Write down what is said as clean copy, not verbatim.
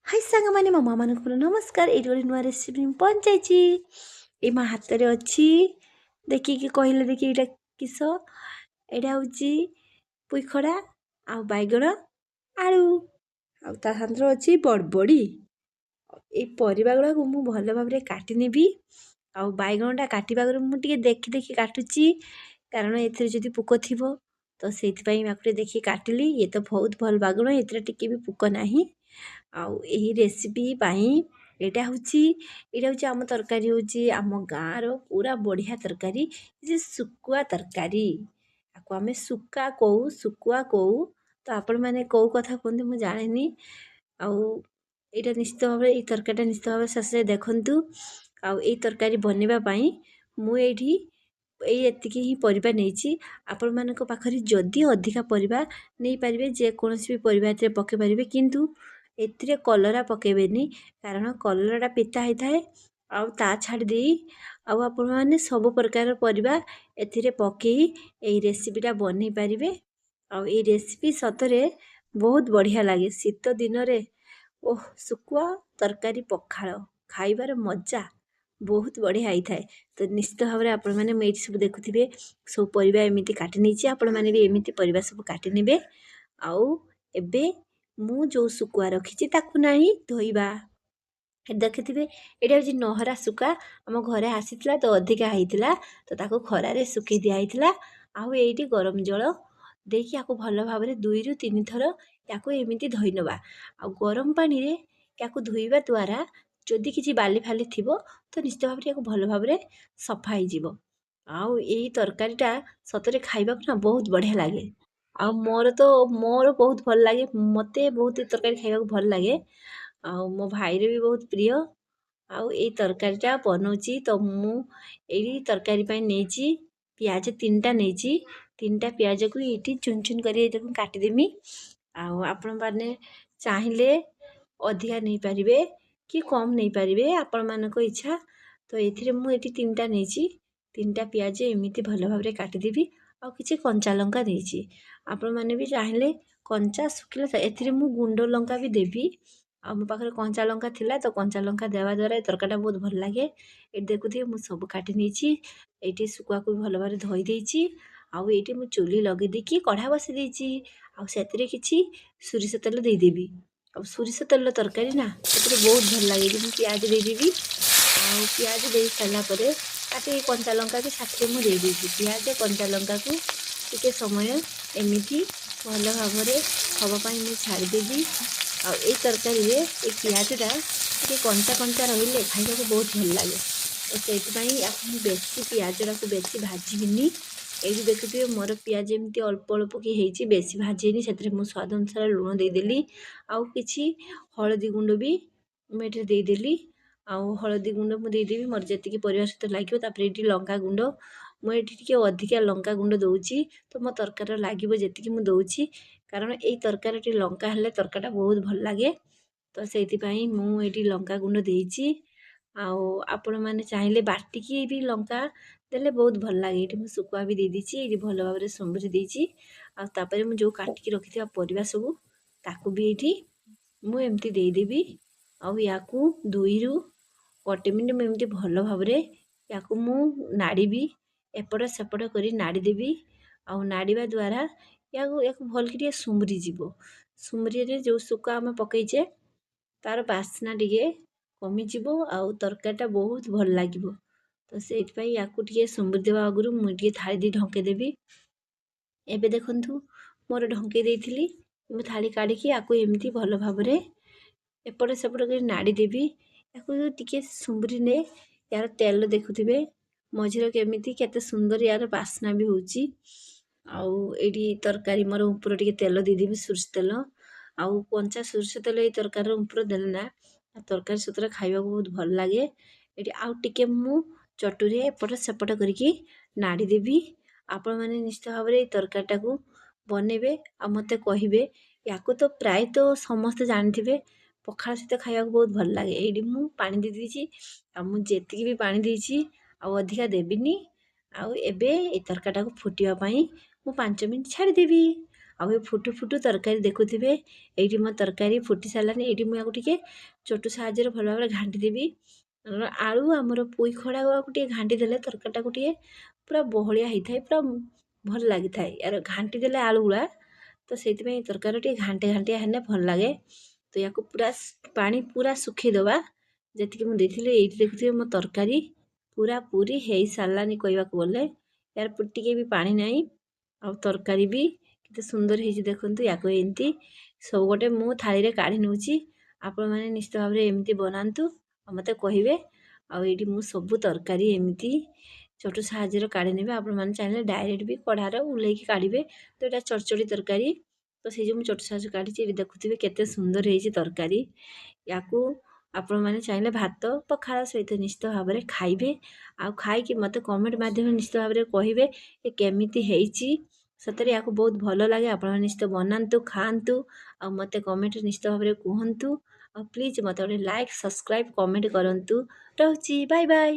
हाय सांगमाने मो मामा नमस्कार ये गोटे नुआ रेसिपी पहुँचाई ये मो हाथ में अच्छी देखिए कहले देखिए यहाँ किस यहाँ हूँ पुईखड़ा आ बैगण आलू आ साथ अच्छी बड़बड़ी ये परिवा गुड़ा को मुझे भल भाव में काटिनेबी आ बैगणटा काटा आगे मुझे देखी देखी काटुची कारण ए पुक थी तो से देखिए काटिली ये तो बहुत भल बैगण ये टी भी पुक ना आउ यही रेसिपी यहाँ हूँ आम तरकारी हूँ आम गाँव पूरा बढ़िया तरकारी सुकुआ तरकारी आपको आम सुका कहू सुकुआ कहू तो आपण मैंने कौ कथा कहते मुझे जानी आउ यहाँ निश्चित भाव ये तरकारी निश्चित भाव शेष देखूँ आउ तरकारी बनवाई मुझे एतिकी ही परिबा नहीं आपण मान पाखरे जदि अधिका परिबा नहीं पारे जेकोसी भी परिबा एथिरे पके पारे किंतु एथिरे कलरा पकेबेनी कारण कलराटा पिता होता है आउ ता छाड़ी दे आउ आपण माने सब प्रकार परिबा एथिरे पकई एई रेसिपीटा बनै पारिबे आउ एई रेसिपी सतरे बहुत बढ़िया लगे शीत दिन रे ओह सुकुआ तरकारी पखाळ खाइबार मजा बहुत बढ़िया होता है तो निश्चित भाव में आपण मैंने ये सब देखुए सब परिबा एमती काटि नहीं आपण मैंने भी एमती परिबा सब काटि नेबे आउ एबे मु जो सुकुआ रखी ताकू नहीं धोइबा देखिए यहाँ हूँ नहरा सुका आम घरे आसीला तो अधिका होता तो ताको खरारे सुखी दिखाई आउ ये गरम जल देखिए आपको भल भाव में 2 ରୁ 3 थर या एमती धोई नवा आ गरम पानी रे या धोइबा द्वारा जदि किसी बाली फाली थी तो निश्चित भाव में भल भाव में सफा हो आउ यही तरकारीटा सतरे खाइबा ना बहुत बढ़िया लगे आ मोर बहुत भल लगे मते बहुत तरकारी खाइबा भल लगे आ मो भाई भी बहुत प्रिय आउ ये तरकारीटा बनाऊँगी तो मुझे तरकारी नहीं पियाज 3टा नहीं 3टा पियाज को ये चुन चुन कर काटिदेमी आपण मैंने चाहिए अधिका नहीं पारे कि कम नहीं पारे आपण मान इच्छा तो ये मुझे 3टा नहीं 3टा पियाज एमती भल भाव में काटिदेवी आ कि कंचा लंका नहीं आपण मैंने भी चाहिए कंचा शुखिला ए गुंड लंका भी देवी आ मो पाखे कंचा लंका थिला तो कंचा लंका देवा द्वारा तरकारीटा बहुत भल लगे ये देखुए मुझे सब काटि नहीं ये सुकुआ को भी भल भाव धोई देती आउ ये मुझे चुली लगे देखिए कढ़ा बसी देती आते कि सोरिष तेल देदेवी आ सोरिष तेल तरकारी ना से बहुत भल लगे मुझे पियाज देदेवी आ पियाज दे सारापर काटे कंचा लंका भी साथी मुझे देदेवी पियाज कंचा लंका को टे समय एमती भल भाव में हाँपाई मुझे छाड़देवी आ तरकारी रे ये पियाजटा टे कंचा कंचा रही खाइबा को बहुत भल लगे तो से बेसी पियाजटा को बेसी भाजबिनी ये देखुए मोर पियाज एमती अल्प अल्प कि बेसी भाजेनी से स्वाद अनुसार लुण देदेली आउ कि हलदी गुंड भी मुझे देदेली आउ हलदी गुंड मुझे मोर जी परिवार सहित लगे ये लंका गुंड मुझे अधिका लंका गुंड दूची तो मो तरकारी लगे जी मुझे दूची कारण ये तरकारी लंका हेल्ले तरकारीटा बहुत भल लगे तो से मुझे लंका गुंड देची आपण मैंने चाहिए बाटिकी भी लंका देले बहुत भल लगे ये मुझे सुकुआ भी दे दीची ये भल भाव में सोमरी देची आपर मुझे काटिकी रखी परिवा सब ताकू भी ये मुझे देदेवी या 2 ରୁ 1 मिनिट मुझे भल भाव या नाड़ी एपट सेपट कर नाड़ीदेवी नाड़ा द्वारा या भल कि सुमरी जीव सुमरी जो सुका आम पकईचे तार बास्ना टे कमिज आउ तरकारीटा बहुत भल लगे तो से सुमरी देवा आगु मुझे थाली दी ढंकेदेवी एबे देखंतु मोर ढंके देइथिली मु थाली काढ़ी एमती भल भाव में एपट सेपट कर नाड़ीदेवी या टे सुमरी ने यार तेल देखुवे मझीर केमिति केते सुंदर यार बास्ना भी होची आउ एडी तरकारी मोर ऊपर टे तेल देदेवी सोरिष तेल आउ कंचा सोरिष तेल ये तरकारी ऊपर देले ना तरकारी सतरा खाइबा बहुत भल लगे ये आउ टिके मु चटुरी एपट सेपट करके नाड़ीदेवी आपण मैंने निश्चित भाव में तरकारीटा को बनेबे आ मते कहिबे या तो प्राय तो समस्त जानथिबे पखाल सहित खाइबा बहुत भल लगे ये मु पानी दे दीची आ मु जेतिकी भी पानी देची आ अधिका देबिनी आउ एबे ए तरकारीटा को फुटिया पई मु 5 मिनिट छाड़ीदेवी ଆଉ ଏ ଫୁଟୁ ଫୁଟୁ ତରକାରୀ ଦେଖୁଥିବେ ଏଇଠି ମୋ ତରକାରୀ ଫୁଟି ସାରିଲାଣି। ଏଇଠି ମୁଁ ୟାକୁ ଟିକେ ଚଟୁ ସାହାଯ୍ୟରେ ଭଲ ଭାବରେ ଘାଣ୍ଟି ଦେବି। ଆଳୁ ଆମର ପୋଇ ଖଡ଼ାକୁ ଟିକେ ଘାଣ୍ଟି ଦେଲେ ତରକାରୀଟାକୁ ଟିକେ ପୁରା ବହଳିଆ ହେଇଥାଏ, ପୁରା ଭଲ ଲାଗିଥାଏ। ୟାର ଘାଣ୍ଟି ଦେଲେ ଆଳୁ ଗୁଳା ତ ସେଇଥିପାଇଁ ତରକାରୀ ଟିକେ ଘାଣ୍ଟିଆ ହେଲେ ଭଲ ଲାଗେ। ତ ୟାକୁ ପୁରା ପାଣି ପୁରା ଶୁଖେଇଦେବା। ଯେତିକି ମୁଁ ଦେଇଥିଲି ଏଇଠି ଦେଖୁଥିବେ ମୋ ତରକାରୀ ପୁରା ପୁରି ହେଇସାରିଲାନି କହିବାକୁ ଗଲେ। ୟାର ଟିକେ ବି ପାଣି ନାହିଁ, ଆଉ ତରକାରୀ ବି କେତେ ସୁନ୍ଦର ହେଇଛି ଦେଖନ୍ତୁ। ୟାକୁ ଏମିତି ସବୁ ଗୋଟେ ମୁଁ ଥାଳିରେ କାଢ଼ି ନେଉଛି। ଆପଣମାନେ ନିଶ୍ଚିତ ଭାବରେ ଏମିତି ବନାନ୍ତୁ ଆଉ ମୋତେ କହିବେ। ଆଉ ଏଇଠି ମୁଁ ସବୁ ତରକାରୀ ଏମିତି ଚଟୁ ସାହାଯ୍ୟରେ କାଢ଼ି ନେବେ। ଆପଣମାନେ ଚାହିଁଲେ ଡାଇରେକ୍ଟ ବି କଢ଼ାରେ ଓହ୍ଲେଇକି କାଢ଼ିବେ। ତ ଏଇଟା ଚଟଚଡ଼ି ତରକାରୀ, ତ ସେଇ ଯେଉଁ ମୁଁ ଚଟୁ ସାହାଯ୍ୟରେ କାଢ଼ିଛି। ଏଠି ଦେଖୁଥିବେ କେତେ ସୁନ୍ଦର ହେଇଛି ତରକାରୀ। ୟାକୁ ଆପଣମାନେ ଚାହିଁଲେ ଭାତ ପଖାଳ ସହିତ ନିଶ୍ଚିତ ଭାବରେ ଖାଇବେ। ଆଉ ଖାଇକି ମୋତେ କମେଣ୍ଟ ମାଧ୍ୟମରେ ନିଶ୍ଚିତ ଭାବରେ କହିବେ ଏ କେମିତି ହେଇଛି। ସତରେ ୟାକୁ ବହୁତ ଭଲ ଲାଗେ। ଆପଣମାନେ ନିଶ୍ଚିତ ବନାନ୍ତୁ, ଖାଆନ୍ତୁ ଆଉ ମୋତେ କମେଣ୍ଟରେ ନିଶ୍ଚିତ ଭାବରେ କୁହନ୍ତୁ। ଆଉ ପ୍ଲିଜ୍ ମୋତେ ଗୋଟେ ଲାଇକ୍, ସବସ୍କ୍ରାଇବ୍, କମେଣ୍ଟ କରନ୍ତୁ। ରହୁଛି, ବାଏ ବାଏ।